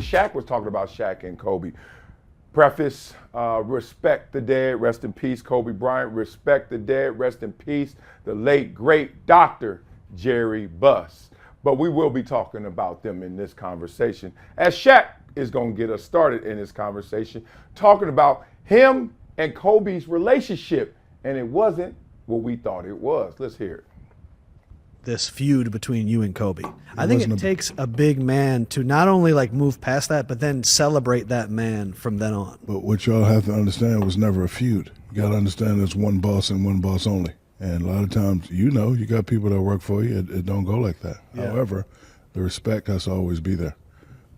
Shaq was talking about Shaq and Kobe. Preface, respect the dead, rest in peace, Kobe Bryant. Respect the dead, rest in peace, the late, great Dr. Jerry Buss. But we will be talking about them in this conversation, as Shaq is going to get us started in this conversation, talking about him and Kobe's relationship, and it wasn't what we thought it was. Let's hear it. This feud between you and Kobe. I think it takes a big man to not only like move past that, but then celebrate that man from then on. But what y'all have to understand was never a feud. You got to understand there's one boss and one boss only. And a lot of times, you got people that work for you. It don't go like that. Yeah. However, the respect has to always be there.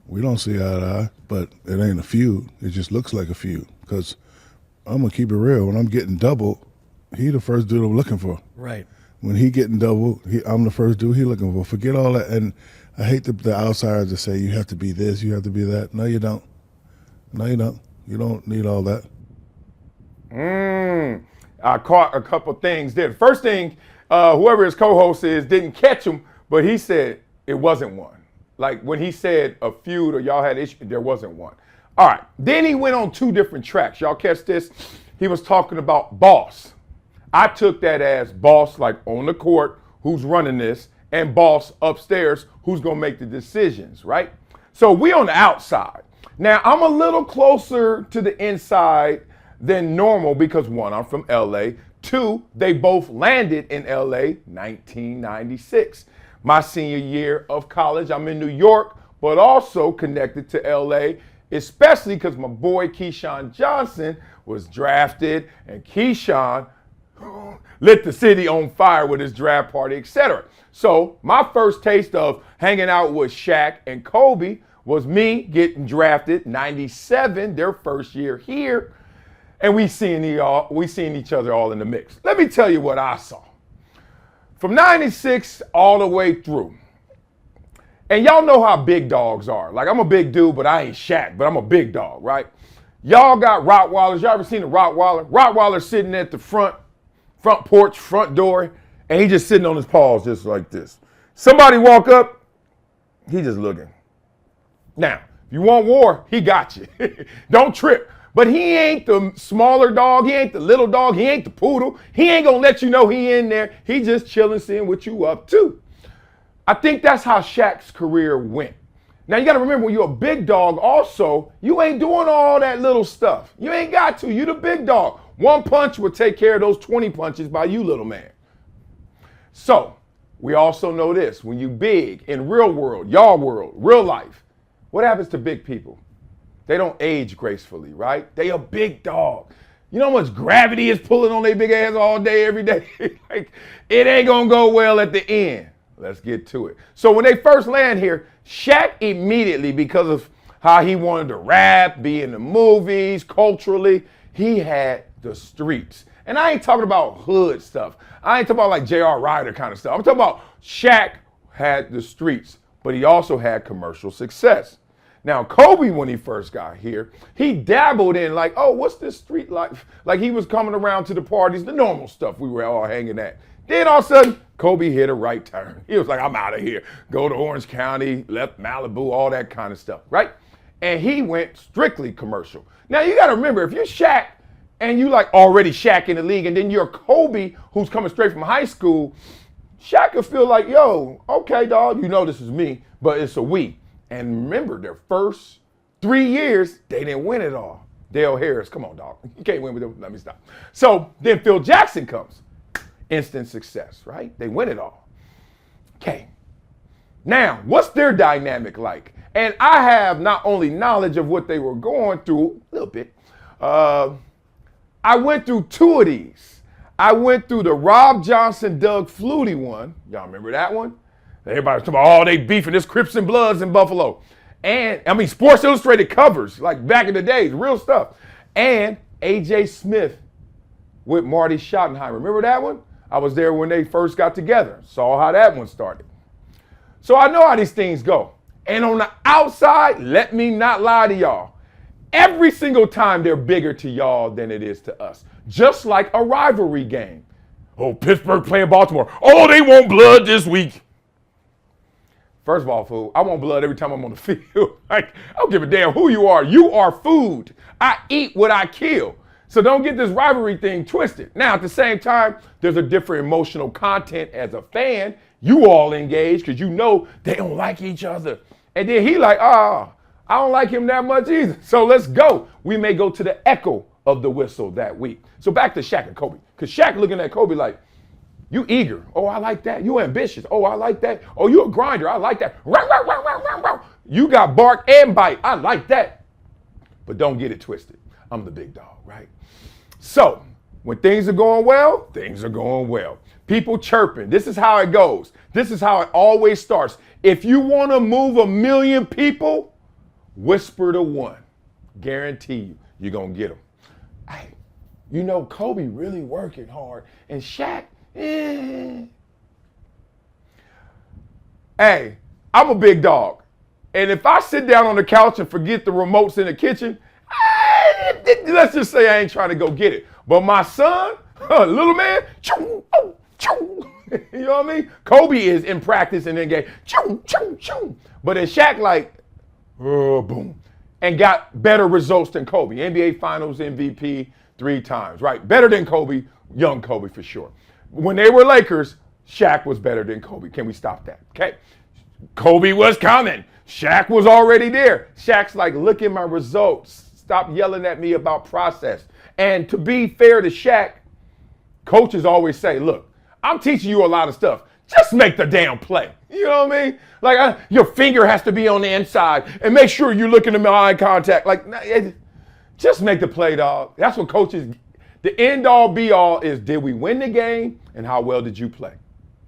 We don't see eye to eye, but it ain't a feud. It just looks like a feud. Because I'm going to keep it real. When I'm getting double, he the first dude I'm looking for. Right. When he getting double, I'm the first dude he looking for. Forget all that. And I hate the outsiders that say you have to be this, you have to be that. No, you don't. No, you don't. You don't need all that. I caught a couple things there. The first thing, whoever his co-host is didn't catch him, but he said it wasn't one. Like when he said a feud or y'all had issue, there wasn't one. All right. Then he went on two different tracks. Y'all catch this? He was talking about boss. I took that as boss, like on the court, who's running this, and boss upstairs, who's going to make the decisions, right? So we on the outside. Now, I'm a little closer to the inside than normal because, one, I'm from L.A. Two, they both landed in L.A. 1996. My senior year of college, I'm in New York, but also connected to L.A., especially because my boy Keyshawn Johnson was drafted, and Keyshawn lit the city on fire with his draft party, etc. So my first taste of hanging out with Shaq and Kobe was me getting drafted 97, their first year here, and we seeing each other all in the mix. Let me tell you what I saw. From 96 all the way through. And y'all know how big dogs are. Like, I'm a big dude, but I ain't Shaq, but I'm a big dog, right? Y'all got Rottweilers. Y'all ever seen a Rottweiler? Rottweiler sitting at the front porch, front door, and he just sitting on his paws just like this. Somebody walk up, he just looking. Now, if you want war, he got you. Don't trip. But he ain't the smaller dog. He ain't the little dog. He ain't the poodle. He ain't going to let you know he in there. He just chilling, seeing what you up to. I think that's how Shaq's career went. Now, you got to remember, when you're a big dog also, you ain't doing all that little stuff. You ain't got to. You the big dog. One punch will take care of those 20 punches by you, little man. So, we also know this. When you big in real world, y'all world, real life, what happens to big people? They don't age gracefully, right? They a big dog. You know how much gravity is pulling on their big ass all day, every day? Like, it ain't going to go well at the end. Let's get to it. So when they first land here, Shaq immediately, because of how he wanted to rap, be in the movies, culturally, he had the streets. And I ain't talking about hood stuff. I ain't talking about like J.R. Ryder kind of stuff. I'm talking about Shaq had the streets, but he also had commercial success. Now, Kobe, when he first got here, he dabbled in like, oh, what's this street life? Like he was coming around to the parties, the normal stuff we were all hanging at. Then all of a sudden, Kobe hit a right turn. He was like, I'm out of here. Go to Orange County, left Malibu, all that kind of stuff, right? And he went strictly commercial. Now, you got to remember, if you're Shaq and you like already Shaq in the league, and then you're Kobe who's coming straight from high school, Shaq could feel like, yo, okay, dog, you know this is me, but it's a we. And remember, their first 3 years, they didn't win it all. Dale Harris, come on, dog. You can't win with them. Let me stop. So then Phil Jackson comes. Instant success, right? They win it all. Okay. Now, what's their dynamic like? And I have not only knowledge of what they were going through, a little bit. I went through two of these. I went through the Rob Johnson, Doug Flutie one. Y'all remember that one? Everybody was talking about, oh, they beefing this Crips and Bloods in Buffalo. And, I mean, Sports Illustrated covers, like back in the days, real stuff. And A.J. Smith with Marty Schottenheimer. Remember that one? I was there when they first got together. Saw how that one started. So I know how these things go. And on the outside, let me not lie to y'all. Every single time they're bigger to y'all than it is to us. Just like a rivalry game. Oh, Pittsburgh playing Baltimore. Oh, they want blood this week. First of all, fool, I want blood every time I'm on the field. Like, I don't give a damn who you are. You are food. I eat what I kill. So don't get this rivalry thing twisted. Now, at the same time, there's a different emotional content as a fan. You all engage because you know they don't like each other. And then he like, I don't like him that much either. So let's go. We may go to the echo of the whistle that week. So back to Shaq and Kobe. Because Shaq looking at Kobe like, you eager. Oh, I like that. You ambitious. Oh, I like that. Oh, you a grinder. I like that. You got bark and bite. I like that. But don't get it twisted. I'm the big dog, right? So when things are going well, things are going well. People chirping. This is how it goes. This is how it always starts. If you want to move 1 million people, whisper to one. Guarantee you, you're going to get them. Hey, you know, Kobe really working hard. And Shaq, Hey, I'm a big dog. And if I sit down on the couch and forget the remotes in the kitchen, let's just say I ain't trying to go get it. But my son, little man, choo, oh, choo. You know what I mean? Kobe is in practice and then game, choo, choo, choo. But then Shaq like, boom, and got better results than Kobe. NBA Finals MVP 3 times, right? Better than Kobe, young Kobe for sure. When they were Lakers, Shaq was better than Kobe. Can we stop that? Okay. Kobe was coming. Shaq was already there. Shaq's like, look at my results. Stop yelling at me about process. And to be fair to Shaq, coaches always say, look, I'm teaching you a lot of stuff. Just make the damn play. You know what I mean? Like, your finger has to be on the inside and make sure you're looking at my eye contact. Like, just make the play, dog. That's what coaches, the end all be all is, did we win the game and how well did you play?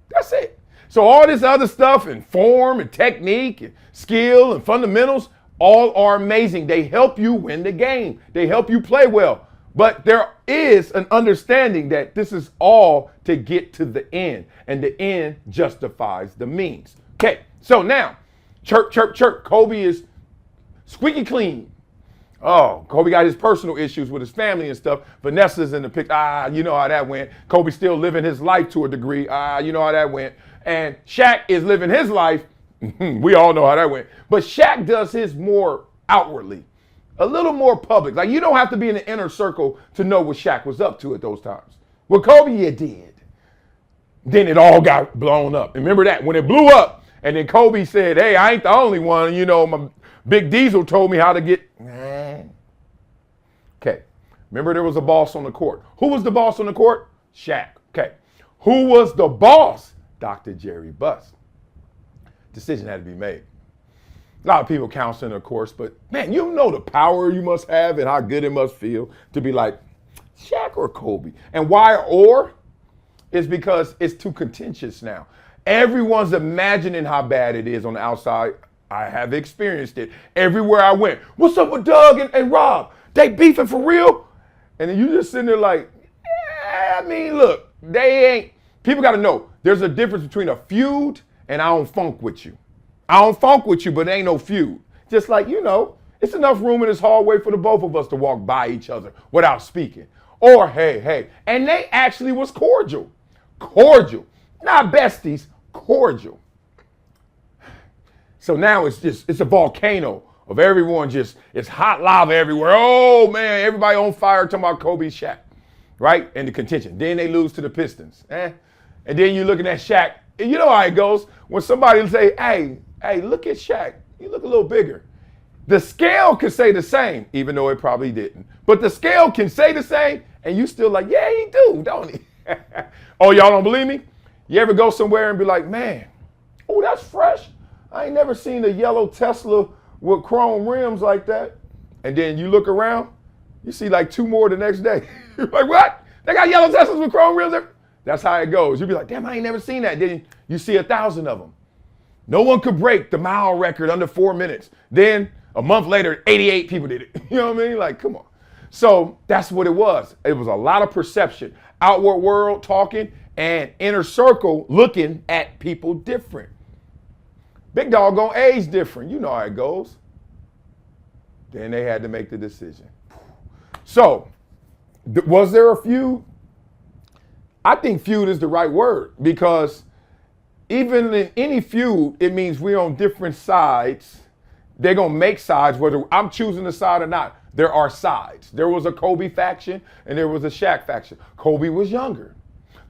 That's it. So all this other stuff and form and technique and skill and fundamentals, all are amazing. They help you win the game. They help you play well. But there is an understanding that this is all to get to the end, and the end justifies the means. Okay, so now, chirp, chirp, chirp. Kobe is squeaky clean. Oh, Kobe got his personal issues with his family and stuff. Vanessa's in the picture. You know how that went. Kobe's still living his life to a degree. You know how that went. And Shaq is living his life. We all know how that went. But Shaq does his more outwardly, a little more public. Like, you don't have to be in the inner circle to know what Shaq was up to at those times. Well, Kobe, you did. Then it all got blown up. And remember that when it blew up, and then Kobe said, hey, I ain't the only one. You know, my Big Diesel told me how to get. Okay. Remember, there was a boss on the court. Who was the boss on the court? Shaq. Okay. Who was the boss? Dr. Jerry Buss. Decision had to be made. A lot of people counseling, of course, but man, you know the power you must have and how good it must feel to be like, Shaq or Kobe? And why or? Is because it's too contentious now. Everyone's imagining how bad it is on the outside. I have experienced it everywhere I went. What's up with Doug and Rob? They beefing for real? And then you just sitting there like, I mean, look, they ain't. People got to know there's a difference between a feud and I don't funk with you. I don't funk with you, but it ain't no feud. Just like, you know, it's enough room in this hallway for the both of us to walk by each other without speaking. Or, hey. And they actually was cordial. Cordial. Not besties, cordial. So now it's a volcano of everyone it's hot lava everywhere. Oh, man, everybody on fire talking about Kobe, Shaq, right? And the contention. Then they lose to the Pistons. And then you're looking at Shaq. You know how it goes. When somebody will say, hey, look at Shaq. You look a little bigger. The scale can say the same, even though it probably didn't. But the scale can say the same, and you still like, yeah, he do, don't he? Oh, y'all don't believe me? You ever go somewhere and be like, man, oh, that's fresh. I ain't never seen a yellow Tesla with chrome rims like that. And then you look around, you see like 2 more the next day. You're like, what? They got yellow Teslas with chrome rims? That's how it goes. You'll be like, damn, I ain't never seen that. Then you see 1,000 of them. No one could break the mile record under 4 minutes. Then a month later, 88 people did it. You know what I mean? Like, come on. So that's what it was. It was a lot of perception. Outward world talking and inner circle looking at people different. Big dog gonna age different. You know how it goes. Then they had to make the decision. So, was there a feud? I think feud is the right word because even in any feud, it means we're on different sides. They're going to make sides, whether I'm choosing a side or not. There are sides. There was a Kobe faction and there was a Shaq faction. Kobe was younger.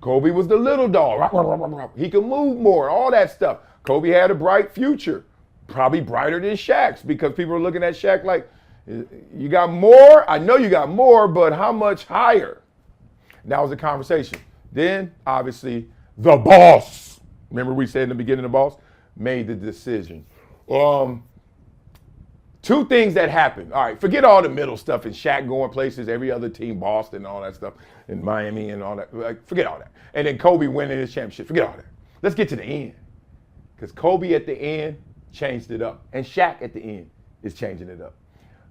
Kobe was the little dog. He could move more, all that stuff. Kobe had a bright future, probably brighter than Shaq's, because people are looking at Shaq like, you got more? I know you got more, but how much higher? That was the conversation. Then, obviously, the boss, remember we said in the beginning, the boss, made the decision. Two things that happened. All right, forget all the middle stuff and Shaq going places, every other team, Boston, all that stuff, in Miami and all that. Like, forget all that. And then Kobe winning his championship. Forget all that. Let's get to the end. Because Kobe at the end changed it up. And Shaq at the end is changing it up.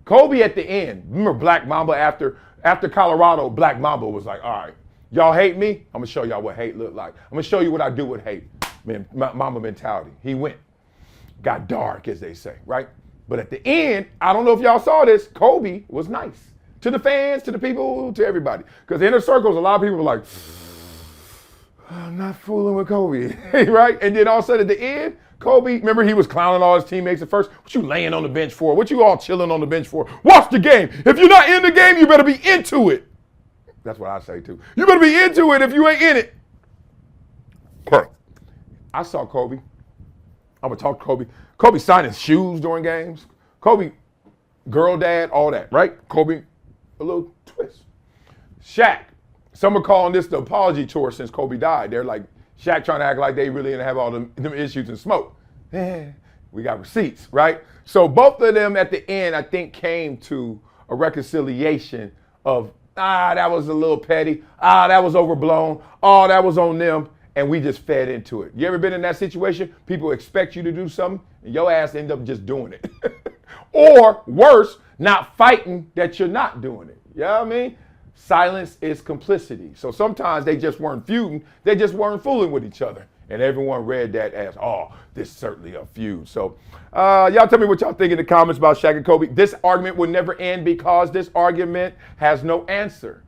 Kobe at the end, remember Black Mamba after Colorado, Black Mamba was like, all right, y'all hate me? I'm going to show y'all what hate look like. I'm going to show you what I do with hate. Man, Mamba mentality. He went. Got dark, as they say, right? But at the end, I don't know if y'all saw this, Kobe was nice. To the fans, to the people, to everybody. Because inner circles, a lot of people were like, I'm not fooling with Kobe, right? And then all of a sudden at the end, Kobe, remember he was clowning all his teammates at first. What you laying on the bench for? What you all chilling on the bench for? Watch the game. If you're not in the game, you better be into it. That's what I say too. You better be into it if you ain't in it. Okay. I saw Kobe. I'm going to talk to Kobe. Kobe signing shoes during games. Kobe, girl dad, all that, right? Kobe, a little twist. Shaq, some are calling this the apology tour since Kobe died. They're like, Shaq trying to act like they really didn't have all them issues and smoke. We got receipts, right? So both of them at the end, I think, came to a reconciliation of, that was a little petty. That was overblown. That was on them. And we just fed into it. You ever been in that situation? People expect you to do something, and your ass end up just doing it. Or worse, not fighting that you're not doing it. You know what I mean? Silence is complicity. So sometimes they just weren't feuding. They just weren't fooling with each other. And everyone read that as, this is certainly a feud. So y'all tell me what y'all think in the comments about Shaq and Kobe. This argument will never end because this argument has no answer.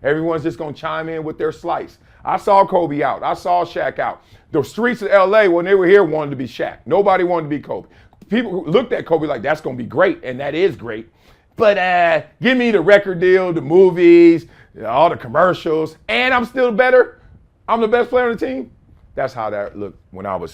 Everyone's just going to chime in with their slice. I saw Kobe out. I saw Shaq out. The streets of LA, when they were here, wanted to be Shaq. Nobody wanted to be Kobe. People looked at Kobe like, that's going to be great, and that is great. But give me the record deal, the movies, all the commercials, and I'm still better. I'm the best player on the team. That's how that looked when I was